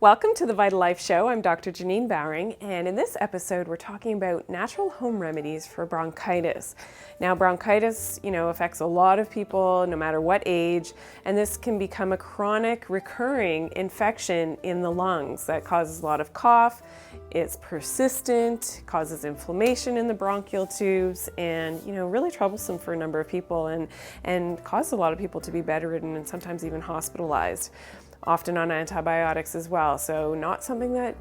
Welcome to the VitaLife Show. I'm Dr. Janine Bowring, and in this episode we're talking about natural home remedies for bronchitis. Now bronchitis, affects a lot of people no matter what age, and this can become a chronic recurring infection in the lungs that causes a lot of cough. It's persistent, causes inflammation in the bronchial tubes, and really troublesome for a number of people and causes a lot of people to be bedridden and sometimes even hospitalized. Often on antibiotics as well. So not something that,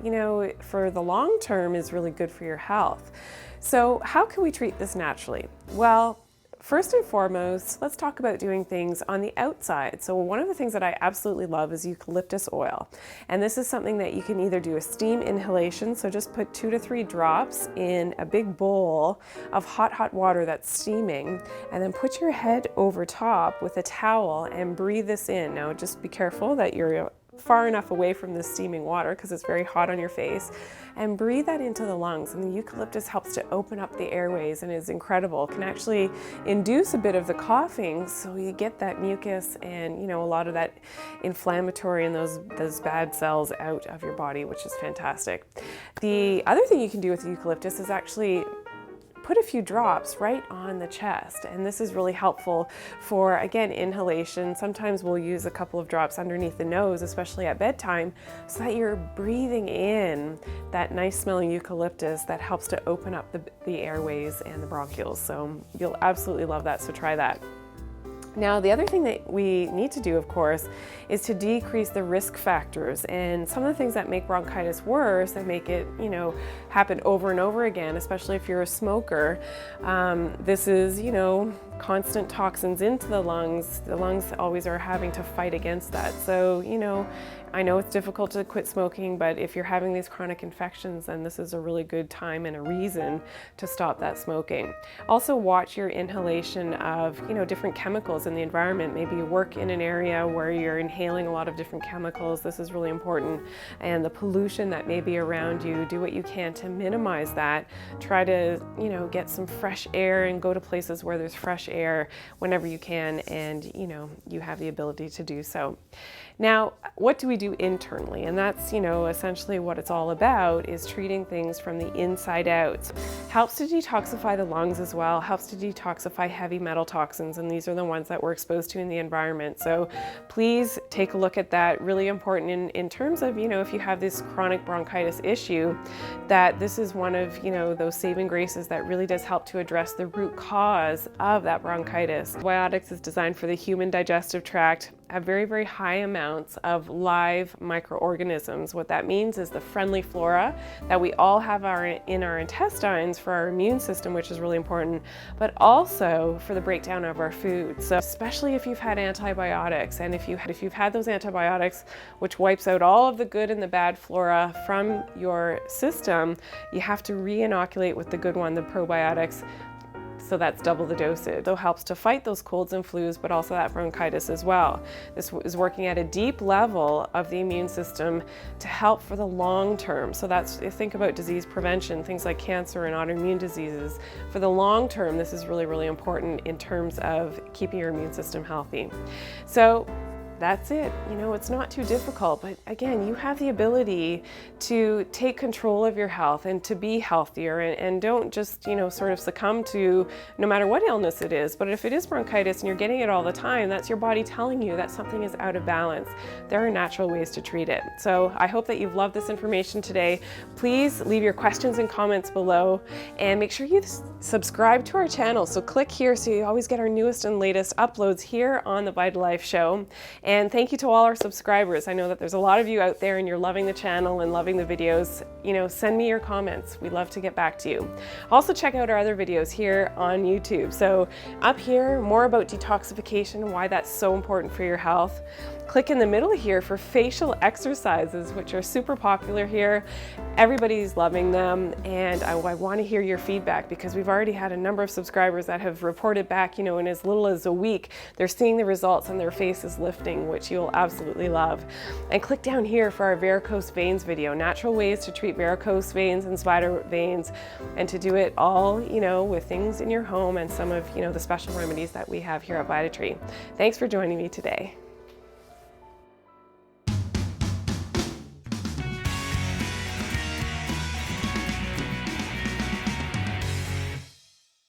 for the long term is really good for your health. So how can we treat this naturally? Well, first and foremost, let's talk about doing things on the outside. So one of the things that I absolutely love is eucalyptus oil. And this is something that you can either do a steam inhalation, so just put 2 to 3 drops in a big bowl of hot water that's steaming, and then put your head over top with a towel and breathe this in. Now just be careful that you're far enough away from the steaming water because it's very hot on your face, and breathe that into the lungs. And the eucalyptus helps to open up the airways and is incredible. It can actually induce a bit of the coughing, so you get that mucus and a lot of that inflammatory and those bad cells out of your body, which is fantastic. The other thing you can do with eucalyptus is actually put a few drops right on the chest, and this is really helpful for, again, inhalation. Sometimes we'll use a couple of drops underneath the nose, especially at bedtime, so that you're breathing in that nice smelling eucalyptus that helps to open up the airways and the bronchioles. So you'll absolutely love that, so try that. Now, the other thing that we need to do, of course, is to decrease the risk factors. And some of the things that make bronchitis worse, that make it, happen over and over again, especially if you're a smoker, this is, constant toxins into the lungs. The lungs always are having to fight against that. So, I know it's difficult to quit smoking, but if you're having these chronic infections, then this is a really good time and a reason to stop that smoking. Also watch your inhalation of, different chemicals in the environment. Maybe you work in an area where you're inhaling a lot of different chemicals. This is really important. And the pollution that may be around you, do what you can to minimize that. Try to, get some fresh air and go to places where there's fresh air whenever you can, and you have the ability to do so. Now, what do we do internally? And that's, essentially what it's all about, is treating things from the inside out. Helps to detoxify the lungs as well, helps to detoxify heavy metal toxins, and these are the ones that we're exposed to in the environment. So please take a look at that. Really important in terms of, if you have this chronic bronchitis issue, that this is one of, those saving graces that really does help to address the root cause of that bronchitis. Antibiotics is designed for the human digestive tract, have very, very high amounts of live microorganisms. What that means is the friendly flora that we all have in our intestines for our immune system, which is really important, but also for the breakdown of our food. So especially if you've had antibiotics, and if you've had those antibiotics, which wipes out all of the good and the bad flora from your system, you have to re-inoculate with the good one, the probiotics. So that's double the dosage. So it helps to fight those colds and flus, but also that bronchitis as well. This is working at a deep level of the immune system to help for the long term. So that's, think about disease prevention, things like cancer and autoimmune diseases. For the long term, this is really, really important in terms of keeping your immune system healthy. So that's it. It's not too difficult, but again, you have the ability to take control of your health and to be healthier, and don't just, sort of succumb to no matter what illness it is. But if it is bronchitis and you're getting it all the time, that's your body telling you that something is out of balance. There are natural ways to treat it. So I hope that you've loved this information today. Please leave your questions and comments below, and make sure you subscribe to our channel. So click here so you always get our newest and latest uploads here on the VitaLife Show. And thank you to all our subscribers. I know that there's a lot of you out there and you're loving the channel and loving the videos. Send me your comments. We'd love to get back to you. Also check out our other videos here on YouTube. So up here, more about detoxification, why that's so important for your health. Click in the middle here for facial exercises, which are super popular here. Everybody's loving them, and I want to hear your feedback, because we've already had a number of subscribers that have reported back, in as little as a week, they're seeing the results and their face is lifting, which you'll absolutely love. And click down here for our varicose veins video, natural ways to treat varicose veins and spider veins, and to do it all, with things in your home and some of, the special remedies that we have here at VitaTree. Thanks for joining me today.